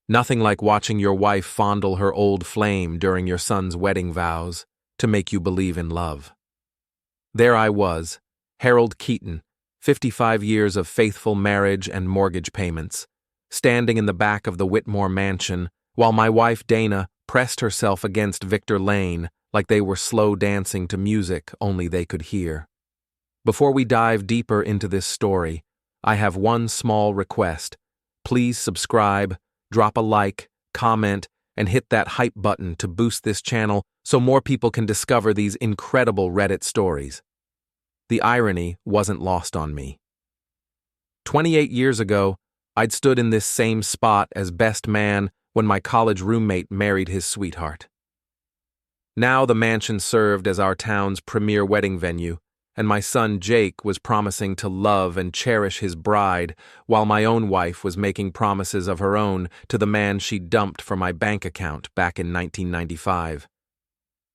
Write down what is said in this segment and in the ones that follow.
Nothing like watching your wife fondle her old flame during your son's wedding vows to make you believe in love. There I was, Harold Keaton, 55 years of faithful marriage and mortgage payments, standing in the back of the Whitmore Mansion while my wife Dana pressed herself against Victor Lane like they were slow dancing to music only they could hear. Before we dive deeper into this story, I have one small request. Please subscribe, drop a like, comment, and hit that hype button to boost this channel so more people can discover these incredible Reddit stories. The irony wasn't lost on me. 28 years ago, I'd stood in this same spot as best man when my college roommate married his sweetheart. Now the mansion served as our town's premier wedding venue, and my son Jake was promising to love and cherish his bride, while my own wife was making promises of her own to the man she dumped for my bank account back in 1995.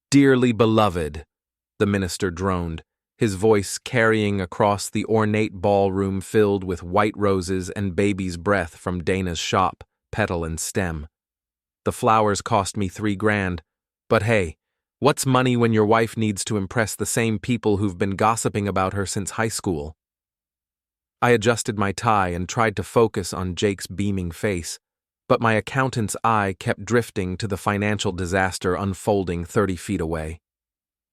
"Dearly beloved," the minister droned, his voice carrying across the ornate ballroom filled with white roses and baby's breath from Dana's shop, petal and stem. The flowers cost me $3,000, but hey, what's money when your wife needs to impress the same people who've been gossiping about her since high school? I adjusted my tie and tried to focus on Jake's beaming face, but my accountant's eye kept drifting to the financial disaster unfolding 30 feet away.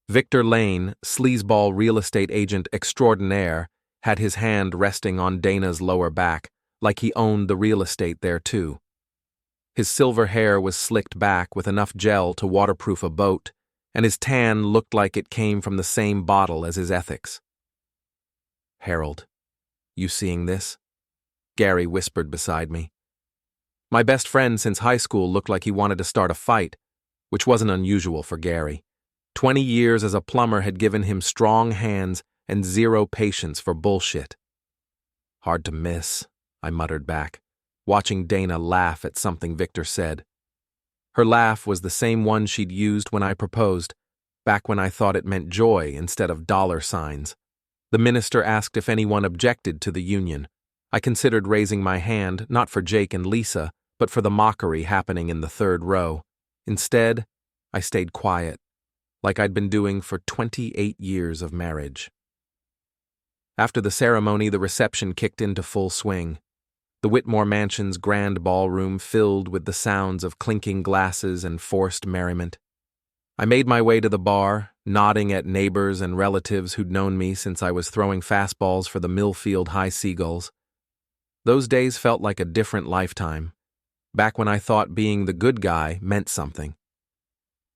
Victor Lane, sleazeball real estate agent extraordinaire, had his hand resting on Dana's lower back, like he owned the real estate there too. His silver hair was slicked back with enough gel to waterproof a boat, and his tan looked like it came from the same bottle as his ethics. "Harold, you seeing this?" Gary whispered beside me. My best friend since high school looked like he wanted to start a fight, which wasn't unusual for Gary. 20 years as a plumber had given him strong hands and zero patience for bullshit. "Hard to miss," I muttered back, watching Dana laugh at something Victor said. Her laugh was the same one she'd used when I proposed, back when I thought it meant joy instead of dollar signs. The minister asked if anyone objected to the union. I considered raising my hand, not for Jake and Lisa, but for the mockery happening in the third row. Instead, I stayed quiet, like I'd been doing for 28 years of marriage. After the ceremony, the reception kicked into full swing. The Whitmore Mansion's grand ballroom filled with the sounds of clinking glasses and forced merriment. I made my way to the bar, nodding at neighbors and relatives who'd known me since I was throwing fastballs for the Millfield High Seagulls. Those days felt like a different lifetime, back when I thought being the good guy meant something.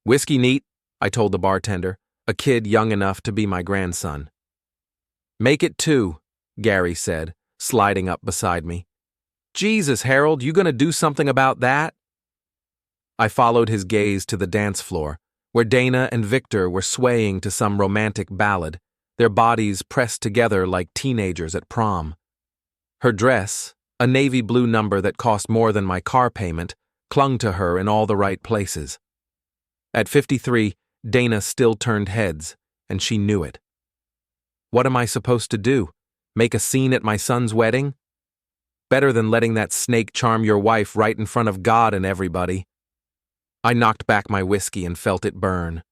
"Whiskey neat," I told the bartender, a kid young enough to be my grandson. "Make it 2, Gary said, sliding up beside me. "Jesus, Harold, you gonna do something about that?" I followed his gaze to the dance floor, where Dana and Victor were swaying to some romantic ballad, their bodies pressed together like teenagers at prom. Her dress, a navy blue number that cost more than my car payment, clung to her in all the right places. At 53, Dana still turned heads, and she knew it. What am I supposed to do? Make a scene at my son's wedding? Better than letting that snake charm your wife right in front of God and everybody. I knocked back my whiskey and felt it burn.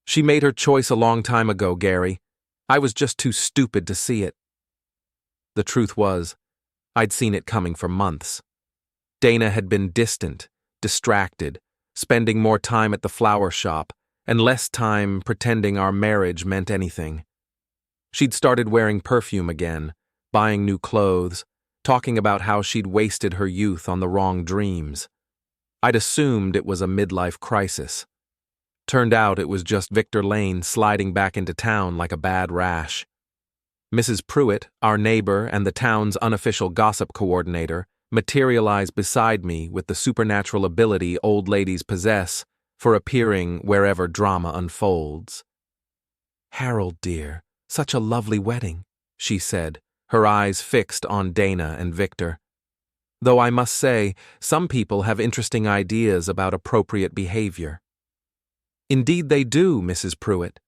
She made her choice a long time ago, Gary. I was just too stupid to see it. The truth was, I'd seen it coming for months. Dana had been distant, distracted, spending more time at the flower shop and less time pretending our marriage meant anything. She'd started wearing perfume again, buying new clothes, talking about how she'd wasted her youth on the wrong dreams. I'd assumed it was a midlife crisis. Turned out it was just Victor Lane sliding back into town like a bad rash. Mrs. Pruitt, our neighbor and the town's unofficial gossip coordinator, materialized beside me with the supernatural ability old ladies possess for appearing wherever drama unfolds. "Harold, dear, such a lovely wedding," she said, her eyes fixed on Dana and Victor. "Though I must say, some people have interesting ideas about appropriate behavior." "Indeed they do, Mrs. Pruitt.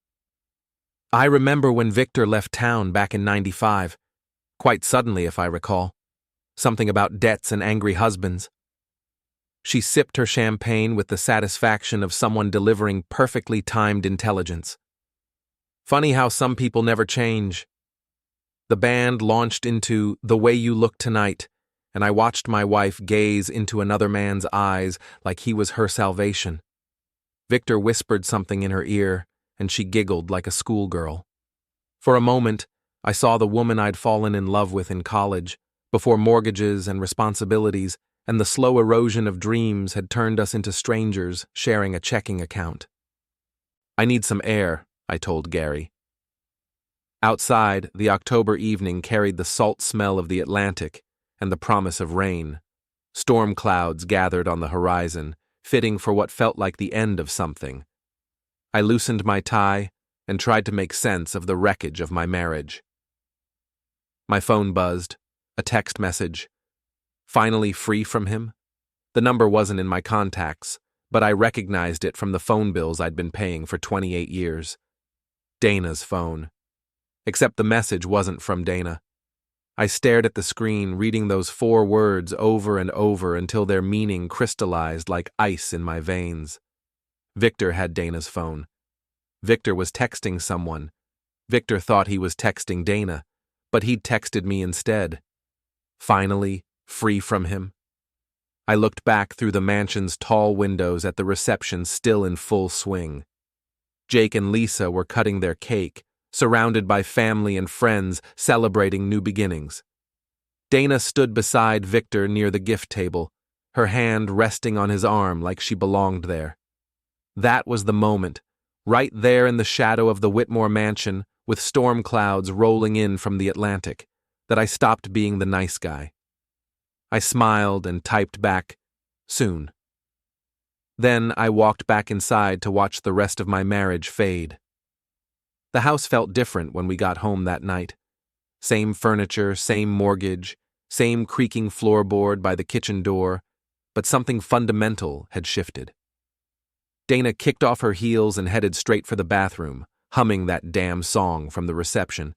I remember when Victor left town back in '95. Quite suddenly, if I recall. Something about debts and angry husbands. She sipped her champagne with the satisfaction of someone delivering perfectly timed intelligence. Funny how some people never change. The band launched into The Way You Look Tonight, and I watched my wife gaze into another man's eyes like he was her salvation. Victor whispered something in her ear, and she giggled like a schoolgirl. For a moment, I saw the woman I'd fallen in love with in college, before mortgages and responsibilities and the slow erosion of dreams had turned us into strangers sharing a checking account. "I need some air," I told Gary. Outside, the October evening carried the salt smell of the Atlantic and the promise of rain. Storm clouds gathered on the horizon, fitting for what felt like the end of something. I loosened my tie and tried to make sense of the wreckage of my marriage. My phone buzzed, a text message. Finally free from him? The number wasn't in my contacts, but I recognized it from the phone bills I'd been paying for 28 years. Dana's phone. Except the message wasn't from Dana. I stared at the screen, reading those 4 words over and over until their meaning crystallized like ice in my veins. Victor had Dana's phone. Victor was texting someone. Victor thought he was texting Dana, but he'd texted me instead. Finally, free from him. I looked back through the mansion's tall windows at the reception still in full swing. Jake and Lisa were cutting their cake, surrounded by family and friends celebrating new beginnings. Dana stood beside Victor near the gift table, her hand resting on his arm like she belonged there. That was the moment, right there in the shadow of the Whitmore Mansion, with storm clouds rolling in from the Atlantic, that I stopped being the nice guy. I smiled and typed back, "Soon." Then I walked back inside to watch the rest of my marriage fade. The house felt different when we got home that night. Same furniture, same mortgage, same creaking floorboard by the kitchen door, but something fundamental had shifted. Dana kicked off her heels and headed straight for the bathroom, humming that damn song from the reception.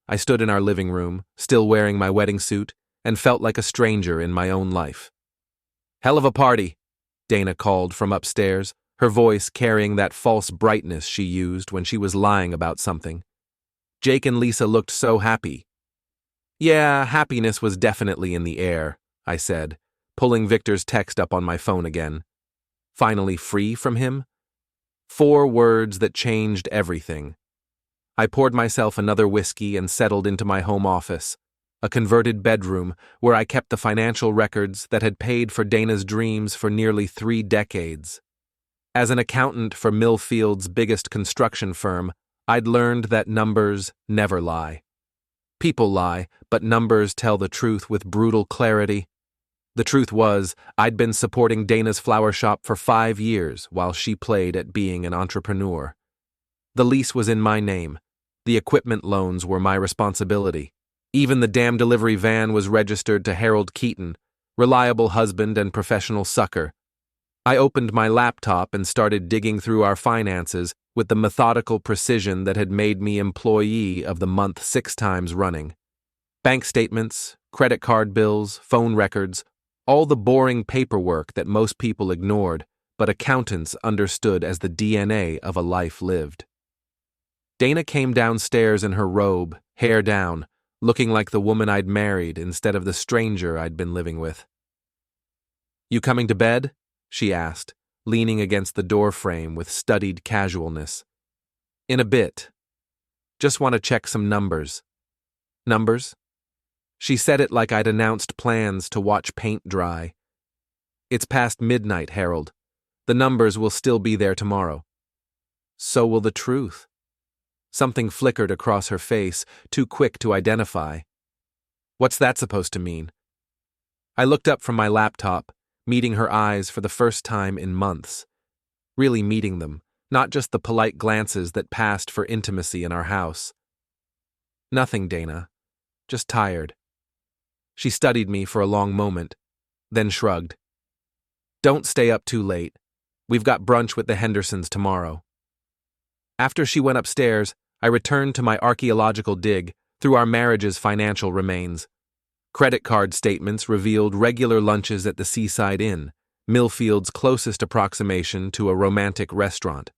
I stood in our living room, still wearing my wedding suit, and felt like a stranger in my own life. "Hell of a party," Dana called from upstairs, her voice carrying that false brightness she used when she was lying about something. Jake and Lisa looked so happy. "Yeah, happiness was definitely in the air," I said, pulling Victor's text up on my phone again. Finally free from him? 4 words that changed everything. I poured myself another whiskey and settled into my home office, a converted bedroom where I kept the financial records that had paid for Dana's dreams for nearly 3 decades. As an accountant for Millfield's biggest construction firm, I'd learned that numbers never lie. People lie, but numbers tell the truth with brutal clarity. The truth was, I'd been supporting Dana's flower shop for 5 years while she played at being an entrepreneur. The lease was in my name. The equipment loans were my responsibility. Even the damn delivery van was registered to Harold Keaton, reliable husband and professional sucker. I opened my laptop and started digging through our finances with the methodical precision that had made me Employee of the Month 6 times running. Bank statements, credit card bills, phone records, all the boring paperwork that most people ignored, but accountants understood as the DNA of a life lived. Dana came downstairs in her robe, hair down, looking like the woman I'd married instead of the stranger I'd been living with. "You coming to bed?" she asked, leaning against the doorframe with studied casualness. "In a bit. Just want to check some numbers." "Numbers?" She said it like I'd announced plans to watch paint dry. "It's past midnight, Harold. The numbers will still be there tomorrow." "So will the truth." Something flickered across her face, too quick to identify. "What's that supposed to mean?" I looked up from my laptop, meeting her eyes for the first time in months. Really meeting them, not just the polite glances that passed for intimacy in our house. "Nothing, Dana. Just tired." She studied me for a long moment, then shrugged. "Don't stay up too late. We've got brunch with the Hendersons tomorrow." After she went upstairs, I returned to my archaeological dig through our marriage's financial remains. Credit card statements revealed regular lunches at the Seaside Inn, Millfield's closest approximation to a romantic restaurant.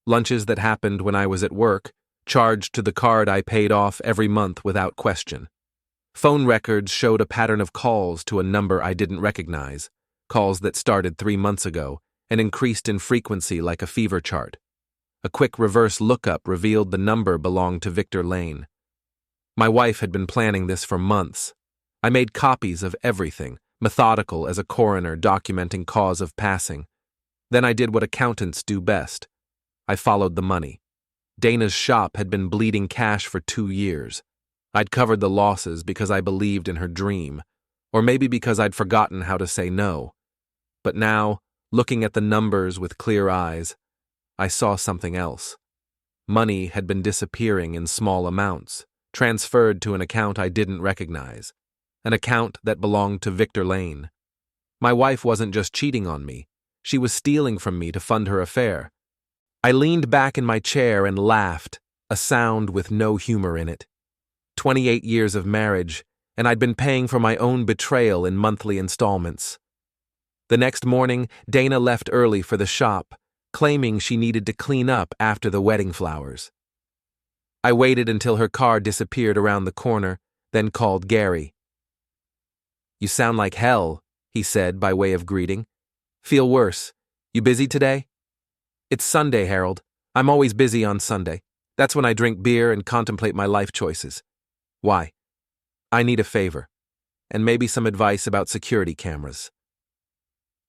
Lunches that happened when I was at work, charged to the card I paid off every month without question. Phone records showed a pattern of calls to a number I didn't recognize, calls that started 3 months ago and increased in frequency like a fever chart. A quick reverse lookup revealed the number belonged to Victor Lane. My wife had been planning this for months. I made copies of everything, methodical as a coroner documenting cause of passing. Then I did what accountants do best. I followed the money. Dana's shop had been bleeding cash for 2 years. I'd covered the losses because I believed in her dream, or maybe because I'd forgotten how to say no. But now, looking at the numbers with clear eyes, I saw something else. Money had been disappearing in small amounts, transferred to an account I didn't recognize, an account that belonged to Victor Lane. My wife wasn't just cheating on me, she was stealing from me to fund her affair. I leaned back in my chair and laughed, a sound with no humor in it. 28 years of marriage, and I'd been paying for my own betrayal in monthly installments. The next morning, Dana left early for the shop, claiming she needed to clean up after the wedding flowers. I waited until her car disappeared around the corner, then called Gary. "You sound like hell," he said by way of greeting. "Feel worse. You busy today?" "It's Sunday, Harold. I'm always busy on Sunday. That's when I drink beer and contemplate my life choices." "Why?" "I need a favor, and maybe some advice about security cameras."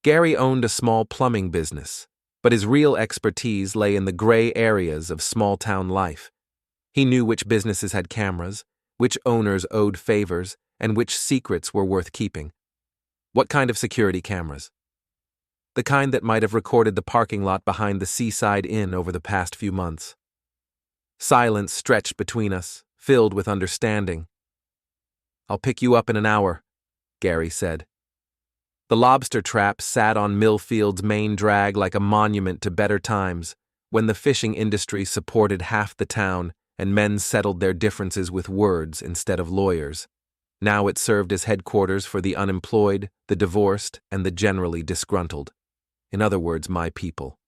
Gary owned a small plumbing business, but his real expertise lay in the gray areas of small-town life. He knew which businesses had cameras, which owners owed favors, and which secrets were worth keeping. "What kind of security cameras?" "The kind that might have recorded the parking lot behind the Seaside Inn over the past few months." Silence stretched between us, filled with understanding. "I'll pick you up in an hour," Gary said. The lobster trap sat on Millfield's main drag like a monument to better times, when the fishing industry supported half the town and men settled their differences with words instead of lawyers. Now it served as headquarters for the unemployed, the divorced, and the generally disgruntled. In other words, my people.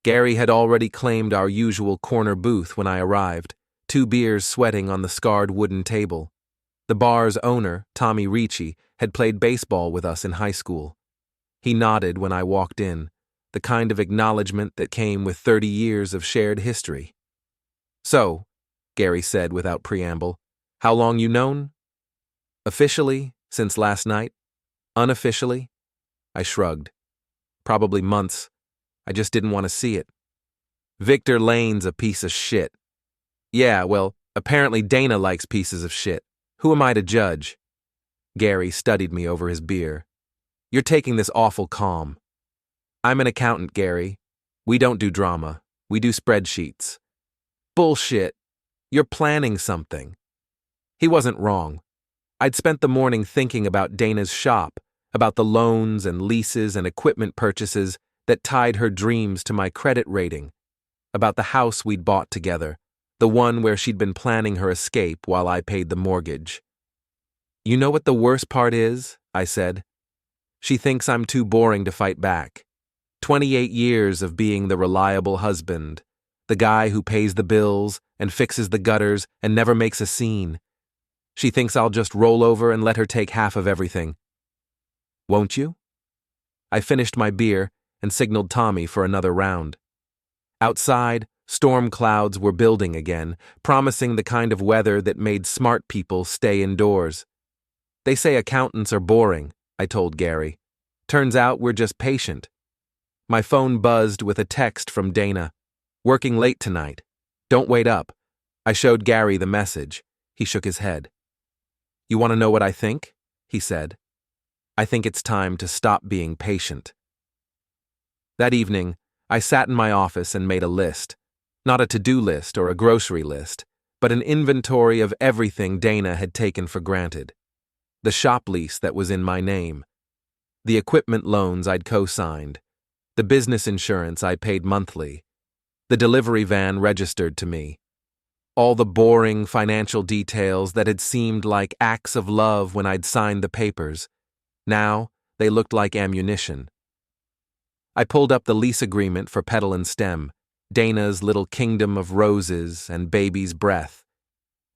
Gary had already claimed our usual corner booth when I arrived, 2 beers sweating on the scarred wooden table. The bar's owner, Tommy Ricci, had played baseball with us in high school. He nodded when I walked in, the kind of acknowledgement that came with 30 years of shared history. "So," Gary said without preamble, "how long you known?" "Officially, since last night. Unofficially?" I shrugged. "Probably months. I just didn't want to see it." "Victor Lane's a piece of shit." "Yeah, well, apparently Dana likes pieces of shit. Who am I to judge?" Gary studied me over his beer. "You're taking this awful calm." "I'm an accountant, Gary. We don't do drama. We do spreadsheets." "Bullshit. You're planning something." He wasn't wrong. I'd spent the morning thinking about Dana's shop, about the loans and leases and equipment purchases that tied her dreams to my credit rating, about the house we'd bought together, the one where she'd been planning her escape while I paid the mortgage. "You know what the worst part is?" I said. "She thinks I'm too boring to fight back. 28 years of being the reliable husband, the guy who pays the bills and fixes the gutters and never makes a scene. She thinks I'll just roll over and let her take half of everything. Won't you?" I finished my beer and signaled Tommy for another round. Outside, storm clouds were building again, promising the kind of weather that made smart people stay indoors. "They say accountants are boring," I told Gary. "Turns out we're just patient." My phone buzzed with a text from Dana. "Working late tonight. Don't wait up." I showed Gary the message. He shook his head. "You want to know what I think?" he said. "I think it's time to stop being patient." That evening, I sat in my office and made a list. Not a to-do list or a grocery list, but an inventory of everything Dana had taken for granted. The shop lease that was in my name. The equipment loans I'd co-signed. The business insurance I paid monthly. The delivery van registered to me. All the boring financial details that had seemed like acts of love when I'd signed the papers. Now, they looked like ammunition. I pulled up the lease agreement for Petal and Stem, Dana's little kingdom of roses and baby's breath.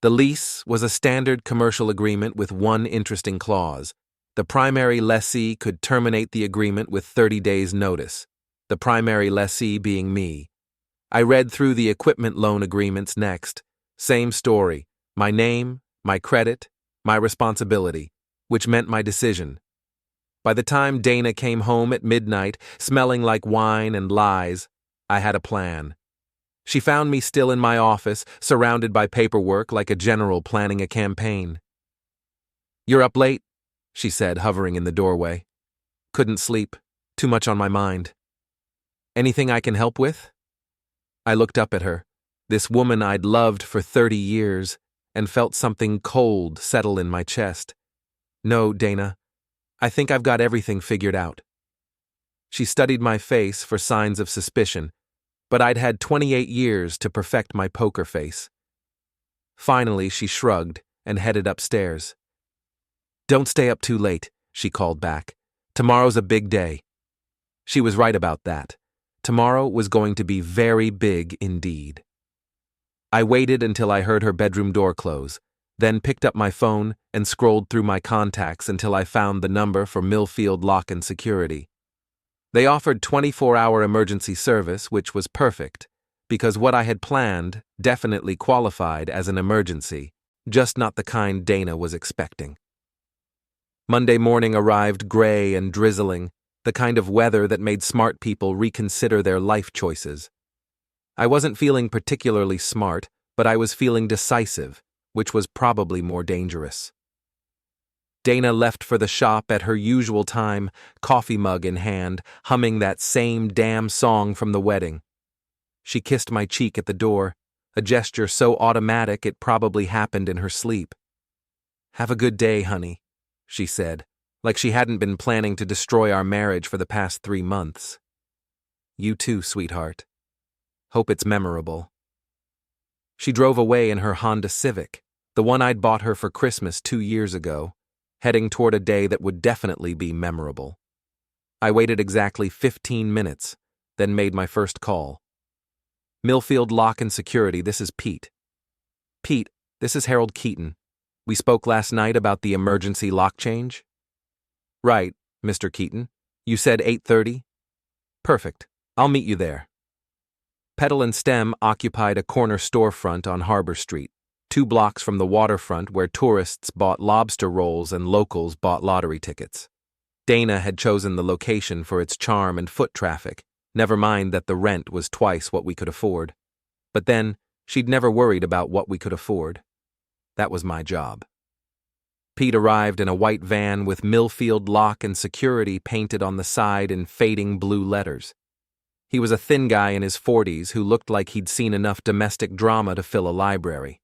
The lease was a standard commercial agreement with one interesting clause. The primary lessee could terminate the agreement with 30 days' notice, the primary lessee being me. I read through the equipment loan agreements next. Same story. My name, my credit, my responsibility, which meant my decision. By the time Dana came home at midnight, smelling like wine and lies, I had a plan. She found me still in my office, surrounded by paperwork like a general planning a campaign. "You're up late," she said, hovering in the doorway. "Couldn't sleep. Too much on my mind. Anything I can help with?" I looked up at her, this woman I'd loved for 30 years, and felt something cold settle in my chest. "No, Dana. I think I've got everything figured out." She studied my face for signs of suspicion, but I'd had 28 years to perfect my poker face. Finally, she shrugged and headed upstairs. "Don't stay up too late," she called back. "Tomorrow's a big day." She was right about that. Tomorrow was going to be very big indeed. I waited until I heard her bedroom door close, then picked up my phone and scrolled through my contacts until I found the number for Millfield Lock and Security. They offered 24-hour emergency service, which was perfect, because what I had planned definitely qualified as an emergency, just not the kind Dana was expecting. Monday morning arrived gray and drizzling, the kind of weather that made smart people reconsider their life choices. I wasn't feeling particularly smart, but I was feeling decisive, which was probably more dangerous. Dana left for the shop at her usual time, coffee mug in hand, humming that same damn song from the wedding. She kissed my cheek at the door, a gesture so automatic it probably happened in her sleep. "Have a good day, honey," she said, like she hadn't been planning to destroy our marriage for the past 3 months. "You too, sweetheart. Hope it's memorable." She drove away in her Honda Civic, the one I'd bought her for Christmas 2 years ago, heading toward a day that would definitely be memorable. I waited exactly 15 minutes, then made my first call. "Millfield Lock and Security, this is Pete." "Pete, this is Harold Keaton. We spoke last night about the emergency lock change?" "Right, Mr. Keaton. You said 8:30? Perfect. I'll meet you there." Petal and Stem occupied a corner storefront on Harbor Street, 2 blocks from the waterfront where tourists bought lobster rolls and locals bought lottery tickets. Dana had chosen the location for its charm and foot traffic, never mind that the rent was twice what we could afford. But then, she'd never worried about what we could afford. That was my job. Pete arrived in a white van with Millfield Lock and Security painted on the side in fading blue letters. He was a thin guy in his 40s who looked like he'd seen enough domestic drama to fill a library.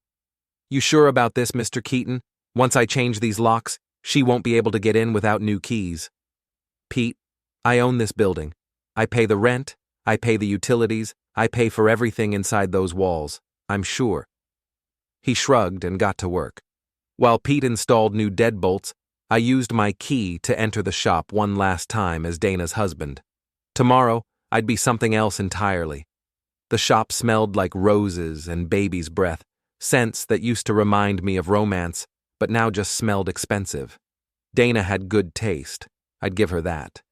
"You sure about this, Mr. Keaton? Once I change these locks, she won't be able to get in without new keys." "Pete, I own this building. I pay the rent, I pay the utilities, I pay for everything inside those walls. I'm sure." He shrugged and got to work. While Pete installed new deadbolts, I used my key to enter the shop one last time as Dana's husband. Tomorrow, I'd be something else entirely. The shop smelled like roses and baby's breath, scents that used to remind me of romance, but now just smelled expensive. Dana had good taste. I'd give her that.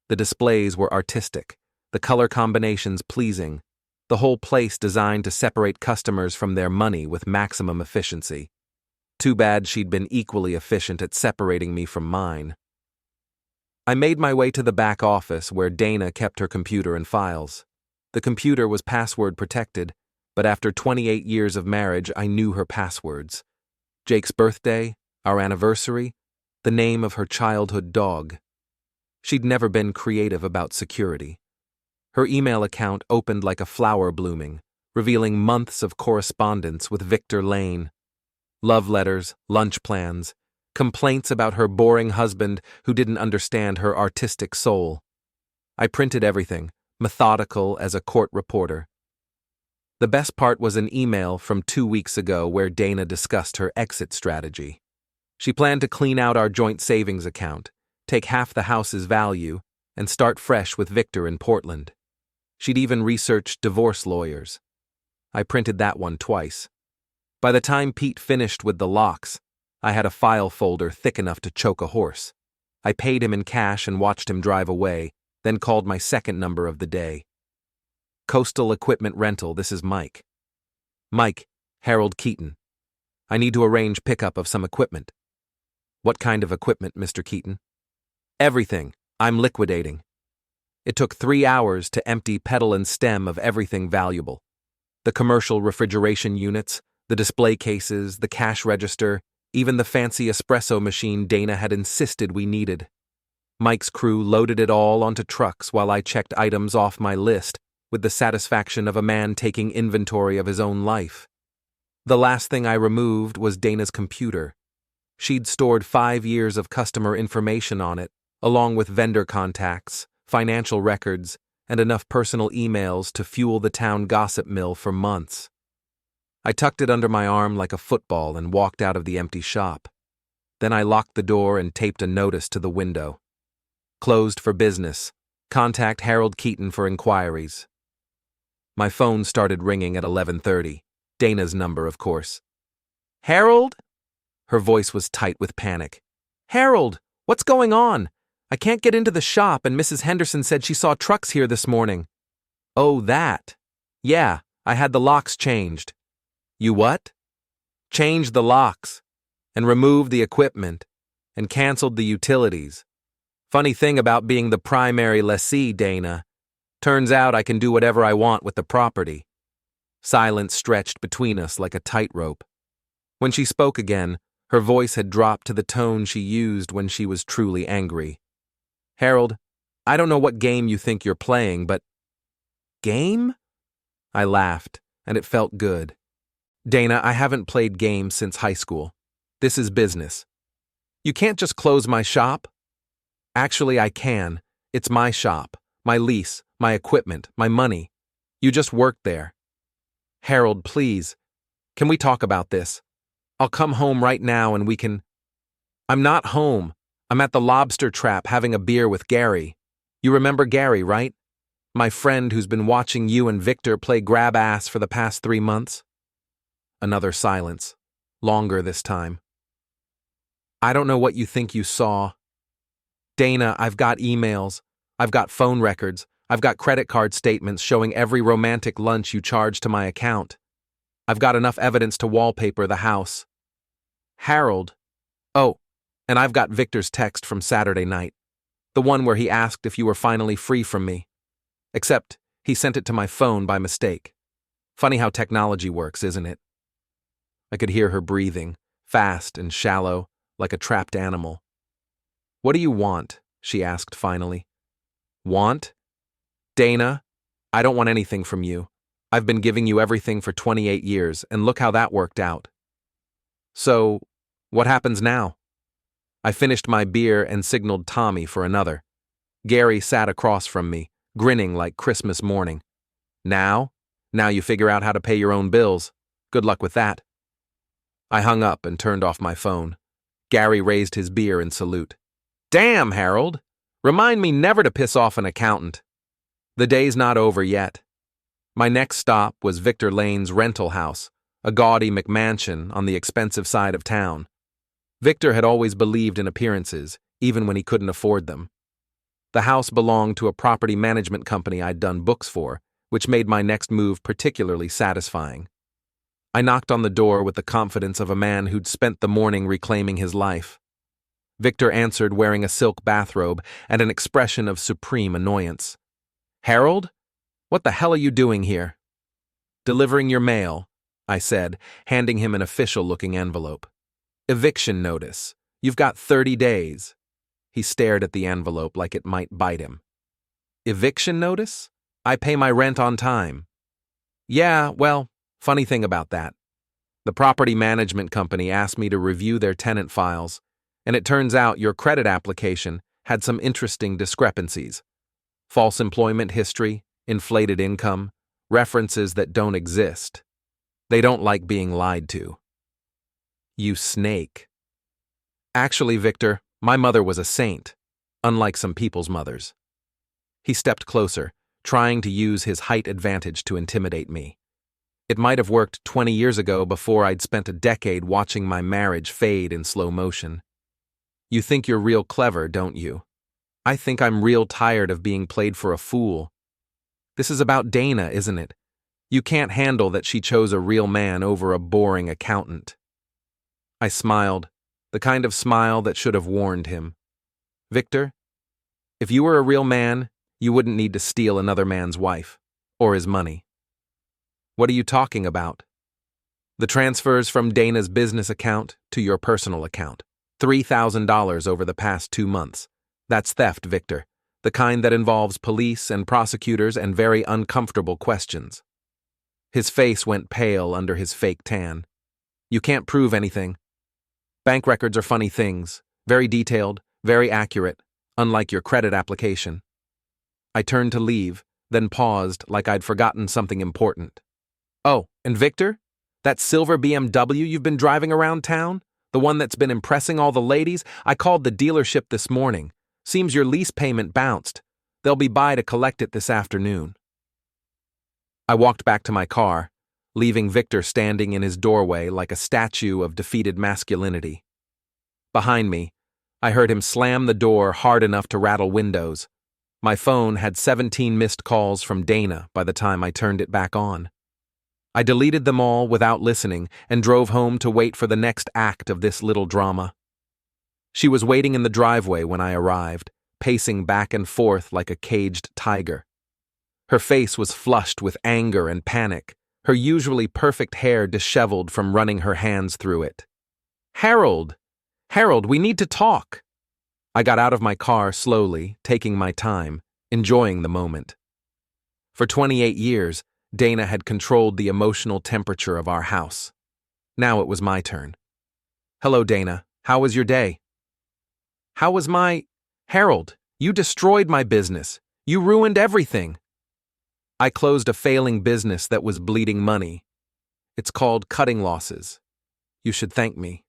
The displays were artistic, the color combinations pleasing, the whole place designed to separate customers from their money with maximum efficiency. Too bad she'd been equally efficient at separating me from mine. I made my way to the back office where Dana kept her computer and files. The computer was password protected, but after 28 years of marriage, I knew her passwords. Jake's birthday, our anniversary, the name of her childhood dog. She'd never been creative about security. Her email account opened like a flower blooming, revealing months of correspondence with Victor Lane. Love letters, lunch plans, complaints about her boring husband who didn't understand her artistic soul. I printed everything, methodical as a court reporter. The best part was an email from 2 weeks ago where Dana discussed her exit strategy. She planned to clean out our joint savings account, take half the house's value, and start fresh with Victor in Portland. She'd even researched divorce lawyers. I printed that one twice. By the time Pete finished with the locks, I had a file folder thick enough to choke a horse. I paid him in cash and watched him drive away, then called my second number of the day. Coastal Equipment Rental, this is Mike. Mike, Harold Keaton. I need to arrange pickup of some equipment. What kind of equipment, Mr. Keaton? Everything. I'm liquidating. It took 3 hours to empty pedal and stem of everything valuable. The commercial refrigeration units, the display cases, the cash register, even the fancy espresso machine Dana had insisted we needed. Mike's crew loaded it all onto trucks while I checked items off my list with the satisfaction of a man taking inventory of his own life. The last thing I removed was Dana's computer. She'd stored 5 years of customer information on it, along with vendor contacts, financial records, and enough personal emails to fuel the town gossip mill for months. I tucked it under my arm like a football and walked out of the empty shop. Then I locked the door and taped a notice to the window. Closed for business. Contact Harold Keaton for inquiries. My phone started ringing at 11:30. Dana's number, of course. Harold? Her voice was tight with panic. Harold, what's going on? I can't get into the shop and Mrs. Henderson said she saw trucks here this morning. Oh, that. Yeah, I had the locks changed. You what? Changed the locks, and removed the equipment, and canceled the utilities. Funny thing about being the primary lessee, Dana. Turns out I can do whatever I want with the property. Silence stretched between us like a tightrope. When she spoke again, her voice had dropped to the tone she used when she was truly angry. Harold, I don't know what game you think you're playing, but… Game? I laughed, and it felt good. Dana, I haven't played games since high school. This is business. You can't just close my shop. Actually, I can. It's my shop, my lease, my equipment, my money. You just work there. Harold, please. Can we talk about this? I'll come home right now and we can… I'm not home. I'm at the lobster trap having a beer with Gary. You remember Gary, right? My friend who's been watching you and Victor play grab ass for the past 3 months. Another silence. Longer this time. I don't know what you think you saw. Dana, I've got emails. I've got phone records. I've got credit card statements showing every romantic lunch you charged to my account. I've got enough evidence to wallpaper the house. Harold. Oh, and I've got Victor's text from Saturday night. The one where he asked if you were finally free from me. Except he sent it to my phone by mistake. Funny how technology works, isn't it? I could hear her breathing, fast and shallow, like a trapped animal. What do you want? She asked finally. Want? Dana, I don't want anything from you. I've been giving you everything for 28 years, and look how that worked out. So, what happens now? I finished my beer and signaled Tommy for another. Gary sat across from me, grinning like Christmas morning. Now? Now you figure out how to pay your own bills. Good luck with that. I hung up and turned off my phone. Gary raised his beer in salute. Damn, Harold! Remind me never to piss off an accountant. The day's not over yet. My next stop was Victor Lane's rental house, a gaudy McMansion on the expensive side of town. Victor had always believed in appearances, even when he couldn't afford them. The house belonged to a property management company I'd done books for, which made my next move particularly satisfying. I knocked on the door with the confidence of a man who'd spent the morning reclaiming his life. Victor answered wearing a silk bathrobe and an expression of supreme annoyance. Harold? What the hell are you doing here? Delivering your mail, I said, handing him an official-looking envelope. Eviction notice. You've got 30 days. He stared at the envelope like it might bite him. Eviction notice? I pay my rent on time. Yeah, well, funny thing about that. The property management company asked me to review their tenant files, and it turns out your credit application had some interesting discrepancies. False employment history, inflated income, references that don't exist. They don't like being lied to. You snake. Actually, Victor, my mother was a saint, unlike some people's mothers. He stepped closer, trying to use his height advantage to intimidate me. It might have worked 20 years ago before I'd spent a decade watching my marriage fade in slow motion. You think you're real clever, don't you? I think I'm real tired of being played for a fool. This is about Dana, isn't it? You can't handle that she chose a real man over a boring accountant. I smiled, the kind of smile that should have warned him. Victor, if you were a real man, you wouldn't need to steal another man's wife, or his money. What are you talking about? The transfers from Dana's business account to your personal account. $3,000 over the past 2 months. That's theft, Victor, the kind that involves police and prosecutors and very uncomfortable questions. His face went pale under his fake tan. You can't prove anything. Bank records are funny things, very detailed, very accurate, unlike your credit application. I turned to leave, then paused like I'd forgotten something important. Oh, and Victor? That silver BMW you've been driving around town? The one that's been impressing all the ladies? I called the dealership this morning. Seems your lease payment bounced. They'll be by to collect it this afternoon. I walked back to my car, leaving Victor standing in his doorway like a statue of defeated masculinity. Behind me, I heard him slam the door hard enough to rattle windows. My phone had 17 missed calls from Dana by the time I turned it back on. I deleted them all without listening and drove home to wait for the next act of this little drama. She was waiting in the driveway when I arrived, pacing back and forth like a caged tiger. Her face was flushed with anger and panic, her usually perfect hair disheveled from running her hands through it. Harold, we need to talk. I got out of my car slowly, taking my time, enjoying the moment. For 28 years, Dana had controlled the emotional temperature of our house. Now it was my turn. Hello, Dana. How was your day? How was my... Harold, you destroyed my business. You ruined everything. I closed a failing business that was bleeding money. It's called cutting losses. You should thank me.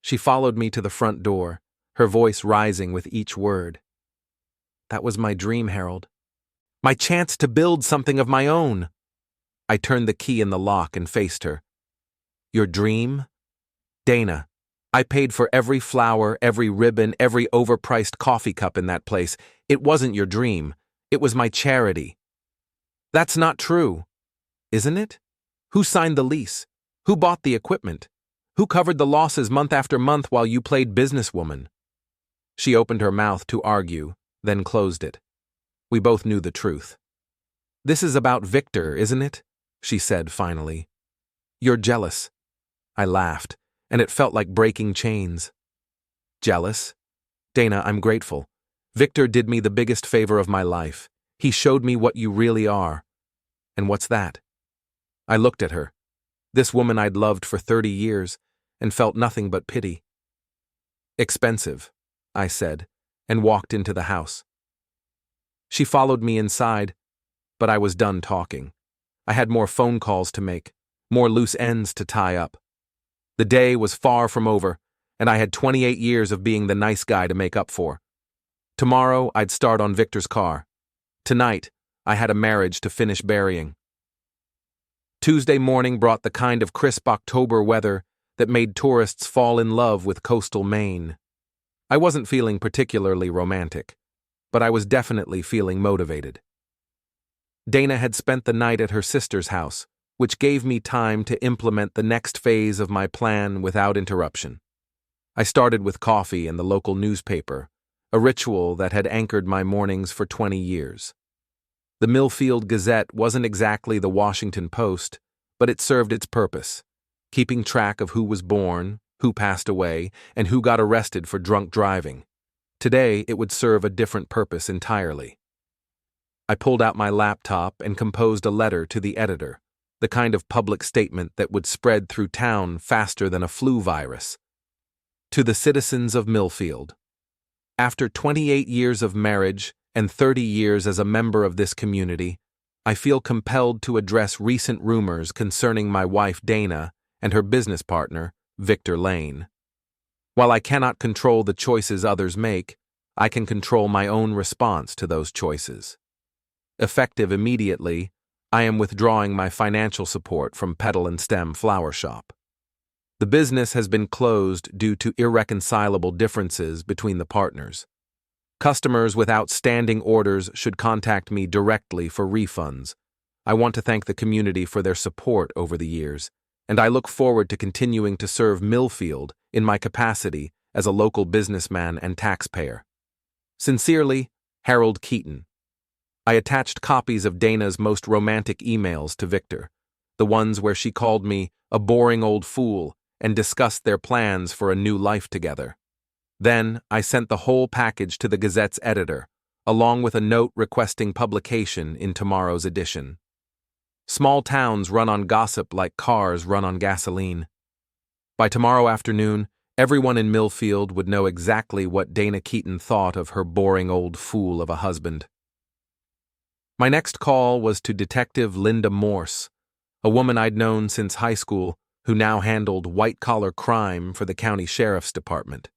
She followed me to the front door, her voice rising with each word. That was my dream, Harold. My chance to build something of my own. I turned the key in the lock and faced her. Your dream? Dana, I paid for every flower, every ribbon, every overpriced coffee cup in that place. It wasn't your dream. It was my charity. That's not true. Isn't it? Who signed the lease? Who bought the equipment? Who covered the losses month after month while you played businesswoman? She opened her mouth to argue, then closed it. We both knew the truth. This is about Victor, isn't it? She said finally. You're jealous. I laughed, and it felt like breaking chains. Jealous? Dana, I'm grateful. Victor did me the biggest favor of my life. He showed me what you really are. And what's that? I looked at her, this woman I'd loved for 30 years, and felt nothing but pity. Expensive, I said, and walked into the house. She followed me inside, but I was done talking. I had more phone calls to make, more loose ends to tie up. The day was far from over, and I had 28 years of being the nice guy to make up for. Tomorrow, I'd start on Victor's car. Tonight, I had a marriage to finish burying. Tuesday morning brought the kind of crisp October weather that made tourists fall in love with coastal Maine. I wasn't feeling particularly romantic, but I was definitely feeling motivated. Dana had spent the night at her sister's house, which gave me time to implement the next phase of my plan without interruption. I started with coffee and the local newspaper, a ritual that had anchored my mornings for 20 years. The Millfield Gazette wasn't exactly the Washington Post, but it served its purpose, keeping track of who was born, who passed away, and who got arrested for drunk driving. Today, it would serve a different purpose entirely. I pulled out my laptop and composed a letter to the editor, the kind of public statement that would spread through town faster than a flu virus. To the citizens of Millfield. After 28 years of marriage and 30 years as a member of this community, I feel compelled to address recent rumors concerning my wife Dana and her business partner, Victor Lane. While I cannot control the choices others make, I can control my own response to those choices. Effective immediately, I am withdrawing my financial support from Petal and Stem Flower Shop. The business has been closed due to irreconcilable differences between the partners. Customers with outstanding orders should contact me directly for refunds. I want to thank the community for their support over the years, and I look forward to continuing to serve Millfield in my capacity as a local businessman and taxpayer. Sincerely, Harold Keaton. I attached copies of Dana's most romantic emails to Victor, the ones where she called me a boring old fool and discussed their plans for a new life together. Then I sent the whole package to the Gazette's editor, along with a note requesting publication in tomorrow's edition. Small towns run on gossip like cars run on gasoline. By tomorrow afternoon, everyone in Millfield would know exactly what Dana Keaton thought of her boring old fool of a husband. My next call was to Detective Linda Morse, a woman I'd known since high school who now handled white-collar crime for the county sheriff's department.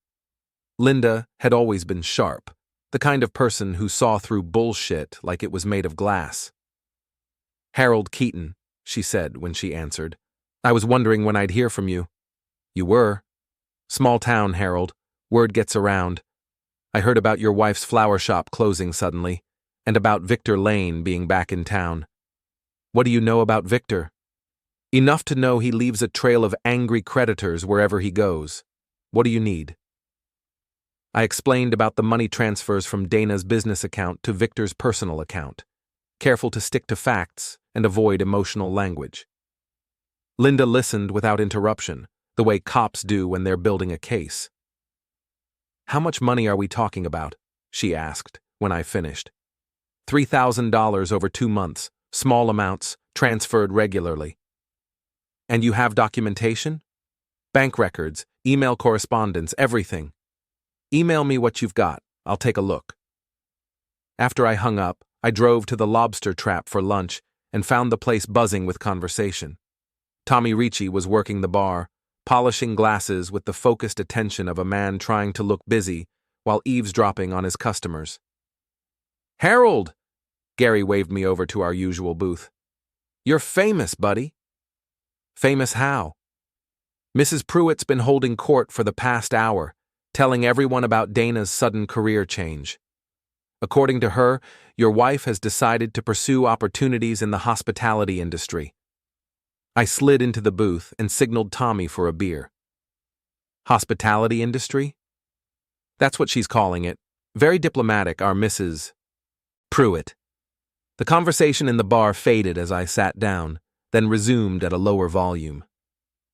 Linda had always been sharp, the kind of person who saw through bullshit like it was made of glass. "Harold Keaton," she said when she answered. "I was wondering when I'd hear from you." "You were." "Small town, Harold. Word gets around. I heard about your wife's flower shop closing suddenly, and about Victor Lane being back in town." "What do you know about Victor?" "Enough to know he leaves a trail of angry creditors wherever he goes. What do you need?" I explained about the money transfers from Dana's business account to Victor's personal account, careful to stick to facts and avoid emotional language. Linda listened without interruption, the way cops do when they're building a case. "How much money are we talking about?" she asked when I finished. $3,000 over 2 months, small amounts, transferred regularly." "And you have documentation?" "Bank records, email correspondence, everything." "Email me what you've got. I'll take a look." After I hung up, I drove to the Lobster Trap for lunch and found the place buzzing with conversation. Tommy Ricci was working the bar, polishing glasses with the focused attention of a man trying to look busy while eavesdropping on his customers. "Harold!" Gary waved me over to our usual booth. "You're famous, buddy." "Famous how?" "Mrs. Pruitt's been holding court for the past hour, telling everyone about Dana's sudden career change. According to her, your wife has decided to pursue opportunities in the hospitality industry." I slid into the booth and signaled Tommy for a beer. "Hospitality industry?" "That's what she's calling it. Very diplomatic, our Mrs. Pruitt." The conversation in the bar faded as I sat down, then resumed at a lower volume.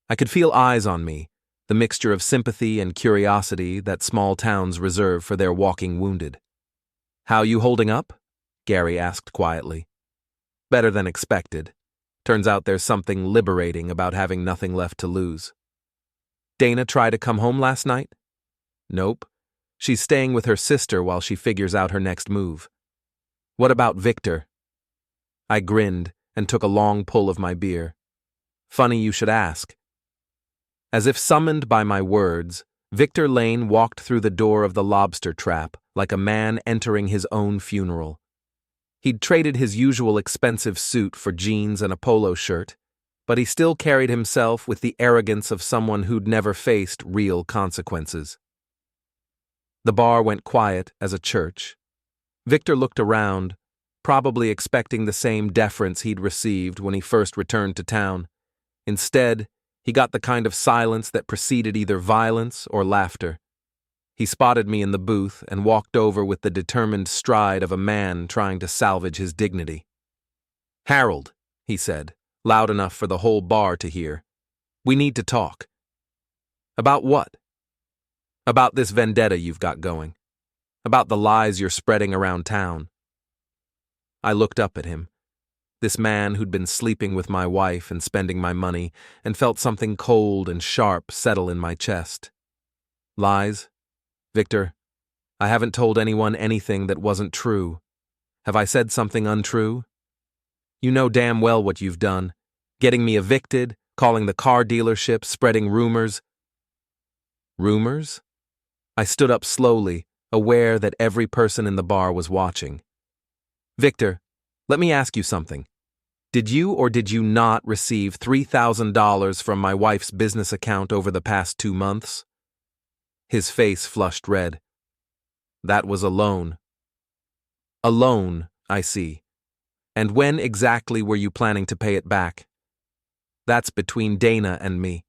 I could feel eyes on me, the mixture of sympathy and curiosity that small towns reserve for their walking wounded. "How you holding up?" Gary asked quietly. "Better than expected. Turns out there's something liberating about having nothing left to lose." "Dana try to come home last night?" "Nope. She's staying with her sister while she figures out her next move." "What about Victor?" I grinned and took a long pull of my beer. "Funny you should ask." As if summoned by my words, Victor Lane walked through the door of the Lobster Trap like a man entering his own funeral. He'd traded his usual expensive suit for jeans and a polo shirt, but he still carried himself with the arrogance of someone who'd never faced real consequences. The bar went quiet as a church. Victor looked around, probably expecting the same deference he'd received when he first returned to town. Instead, he got the kind of silence that preceded either violence or laughter. He spotted me in the booth and walked over with the determined stride of a man trying to salvage his dignity. "Harold," he said, loud enough for the whole bar to hear. "We need to talk." "About what?" "About this vendetta you've got going. About the lies you're spreading around town." I looked up at him. This man who'd been sleeping with my wife and spending my money, and felt something cold and sharp settle in my chest. "Lies? Victor, I haven't told anyone anything that wasn't true. Have I said something untrue? You know damn well what you've done. Getting me evicted, calling the car dealership, spreading rumors." "Rumors?" I stood up slowly, aware that every person in the bar was watching. Victor, let me ask you something. Did you or did you not receive $3,000 from my wife's business account over the past 2 months? His face flushed red. That was a loan. A loan, I see. And when exactly were you planning to pay it back? That's between Dana and me.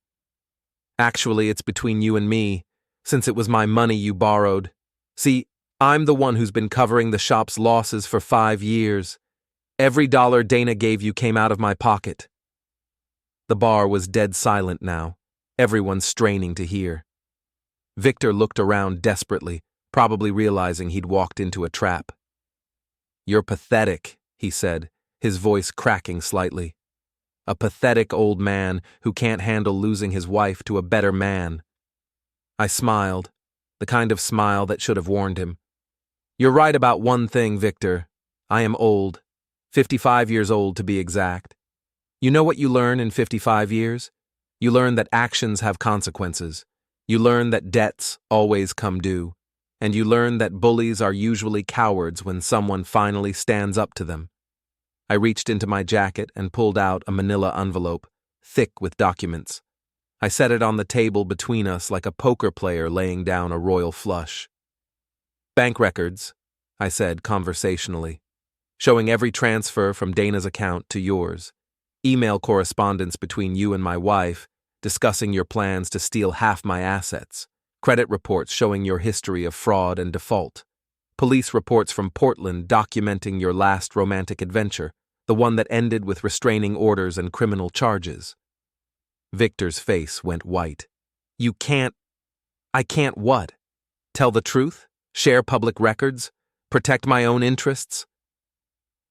Actually, it's between you and me, since it was my money you borrowed. See, I'm the one who's been covering the shop's losses for 5 years. Every dollar Dana gave you came out of my pocket. The bar was dead silent now, everyone straining to hear. Victor looked around desperately, probably realizing he'd walked into a trap. You're pathetic, he said, his voice cracking slightly. A pathetic old man who can't handle losing his wife to a better man. I smiled, the kind of smile that should have warned him. You're right about one thing, Victor. I am old. 55 years old to be exact. You know what you learn in 55 years? You learn that actions have consequences. You learn that debts always come due. And you learn that bullies are usually cowards when someone finally stands up to them. I reached into my jacket and pulled out a manila envelope, thick with documents. I set it on the table between us like a poker player laying down a royal flush. Bank records, I said conversationally, showing every transfer from Dana's account to yours. Email correspondence between you and my wife, discussing your plans to steal half my assets. Credit reports showing your history of fraud and default. Police reports from Portland documenting your last romantic adventure, the one that ended with restraining orders and criminal charges. Victor's face went white. I can't what? Tell the truth? Share public records? Protect my own interests?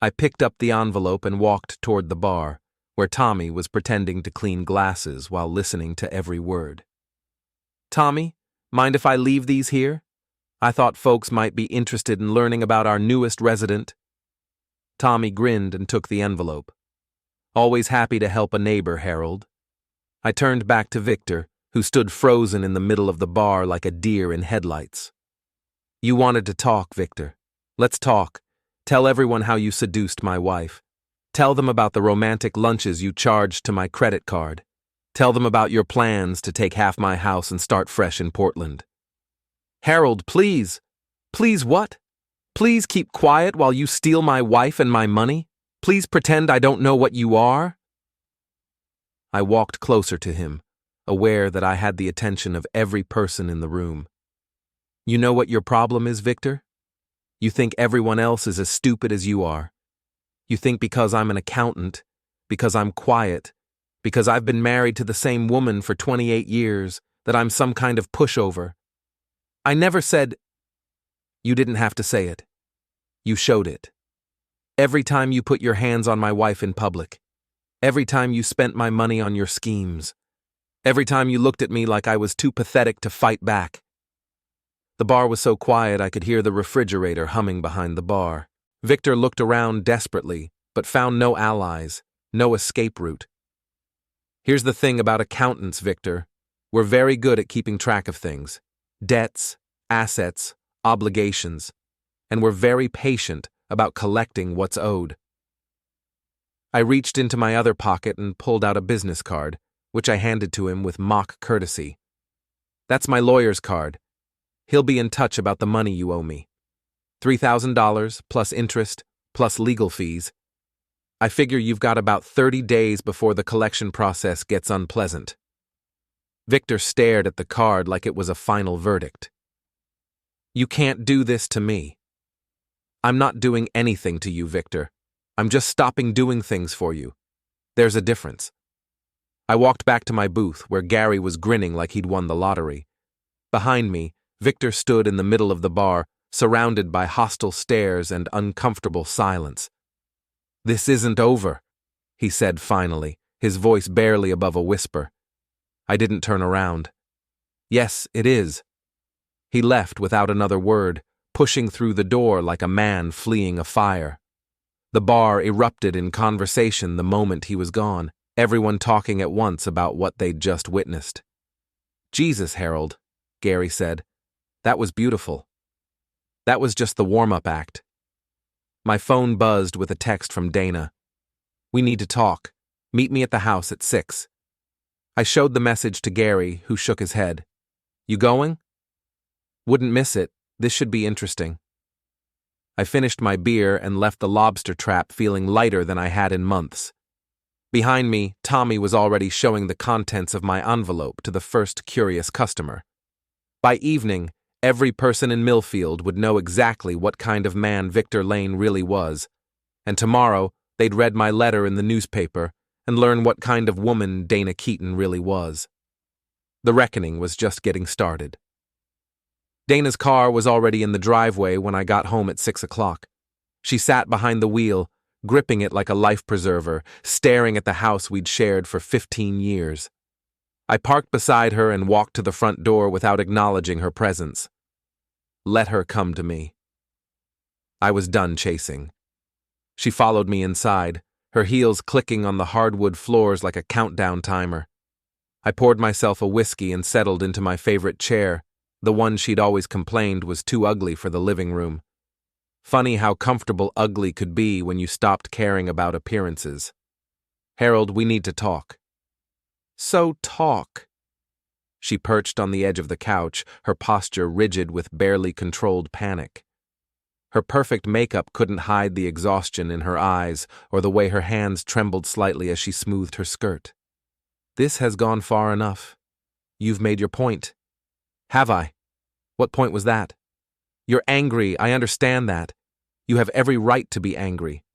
I picked up the envelope and walked toward the bar, where Tommy was pretending to clean glasses while listening to every word. Tommy, mind if I leave these here? I thought folks might be interested in learning about our newest resident. Tommy grinned and took the envelope. Always happy to help a neighbor, Harold. I turned back to Victor, who stood frozen in the middle of the bar like a deer in headlights. You wanted to talk, Victor. Let's talk. Tell everyone how you seduced my wife. Tell them about the romantic lunches you charged to my credit card. Tell them about your plans to take half my house and start fresh in Portland. Harold, please. Please what? Please keep quiet while you steal my wife and my money? Please pretend I don't know what you are? I walked closer to him, aware that I had the attention of every person in the room. You know what your problem is, Victor? You think everyone else is as stupid as you are. You think because I'm an accountant, because I'm quiet, because I've been married to the same woman for 28 years, that I'm some kind of pushover. I never said... You didn't have to say it. You showed it. Every time you put your hands on my wife in public. Every time you spent my money on your schemes. Every time you looked at me like I was too pathetic to fight back. The bar was so quiet I could hear the refrigerator humming behind the bar. Victor looked around desperately, but found no allies, no escape route. Here's the thing about accountants, Victor. We're very good at keeping track of things. Debts, assets, obligations. And we're very patient about collecting what's owed. I reached into my other pocket and pulled out a business card, which I handed to him with mock courtesy. That's my lawyer's card. He'll be in touch about the money you owe me. $3,000 plus interest plus legal fees. I figure you've got about 30 days before the collection process gets unpleasant. Victor stared at the card like it was a final verdict. You can't do this to me. I'm not doing anything to you, Victor. I'm just stopping doing things for you. There's a difference. I walked back to my booth where Gary was grinning like he'd won the lottery. Behind me, Victor stood in the middle of the bar, surrounded by hostile stares and uncomfortable silence. This isn't over, he said finally, his voice barely above a whisper. I didn't turn around. Yes, it is. He left without another word, pushing through the door like a man fleeing a fire. The bar erupted in conversation the moment he was gone, everyone talking at once about what they'd just witnessed. Jesus, Harold, Gary said. That was beautiful. That was just the warm-up act. My phone buzzed with a text from Dana. "We need to talk. Meet me at the house at 6. I showed the message to Gary, who shook his head. "You going?" "Wouldn't miss it. This should be interesting." I finished my beer and left the lobster trap feeling lighter than I had in months. Behind me, Tommy was already showing the contents of my envelope to the first curious customer. By evening, every person in Millfield would know exactly what kind of man Victor Lane really was, and tomorrow they'd read my letter in the newspaper and learn what kind of woman Dana Keaton really was. The reckoning was just getting started. Dana's car was already in the driveway when I got home at 6 o'clock. She sat behind the wheel, gripping it like a life preserver, staring at the house we'd shared for 15 years. I parked beside her and walked to the front door without acknowledging her presence. Let her come to me. I was done chasing. She followed me inside, her heels clicking on the hardwood floors like a countdown timer. I poured myself a whiskey and settled into my favorite chair, the one she'd always complained was too ugly for the living room. Funny how comfortable ugly could be when you stopped caring about appearances. "Harold, we need to talk." "So talk." She perched on the edge of the couch, her posture rigid with barely controlled panic. Her perfect makeup couldn't hide the exhaustion in her eyes or the way her hands trembled slightly as she smoothed her skirt. "This has gone far enough. You've made your point." "Have I? What point was that?" "You're angry, I understand that. You have every right to be angry.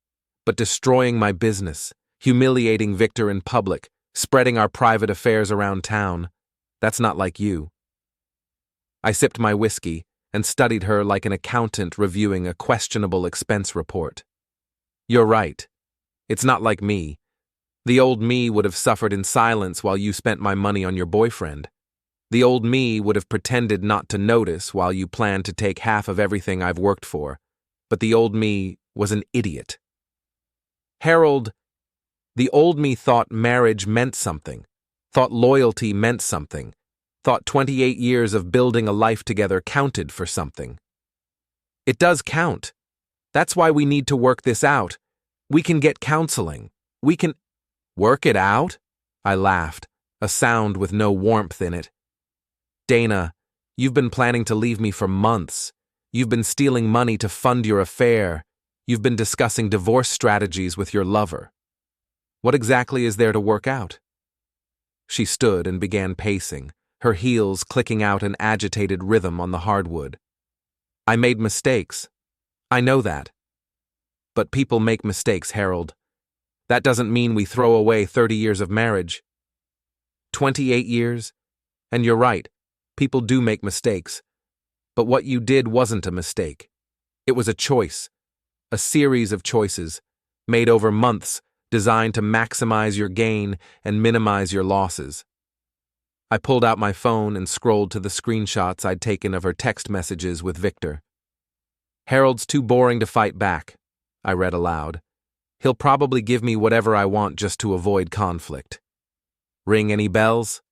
But destroying my business, humiliating Victor in public, spreading our private affairs around town, that's not like you." I sipped my whiskey and studied her like an accountant reviewing a questionable expense report. "You're right. It's not like me. The old me would have suffered in silence while you spent my money on your boyfriend. The old me would have pretended not to notice while you planned to take half of everything I've worked for. But the old me was an idiot." "Harold, the old me thought marriage meant something, thought loyalty meant something, thought 28 years of building a life together counted for something." "It does count. That's why we need to work this out. We can get counseling. We can—" "Work it out?" I laughed, a sound with no warmth in it. "Dana, you've been planning to leave me for months. You've been stealing money to fund your affair. You've been discussing divorce strategies with your lover. What exactly is there to work out?" She stood and began pacing, her heels clicking out an agitated rhythm on the hardwood. "I made mistakes. I know that. But people make mistakes, Harold. That doesn't mean we throw away 30 years of marriage. 28 years? And you're right, people do make mistakes. But what you did wasn't a mistake. It was a choice, a series of choices, made over months, designed to maximize your gain and minimize your losses." I pulled out my phone and scrolled to the screenshots I'd taken of her text messages with Victor. "Harold's too boring to fight back," I read aloud. "He'll probably give me whatever I want just to avoid conflict." "Ring any bells?"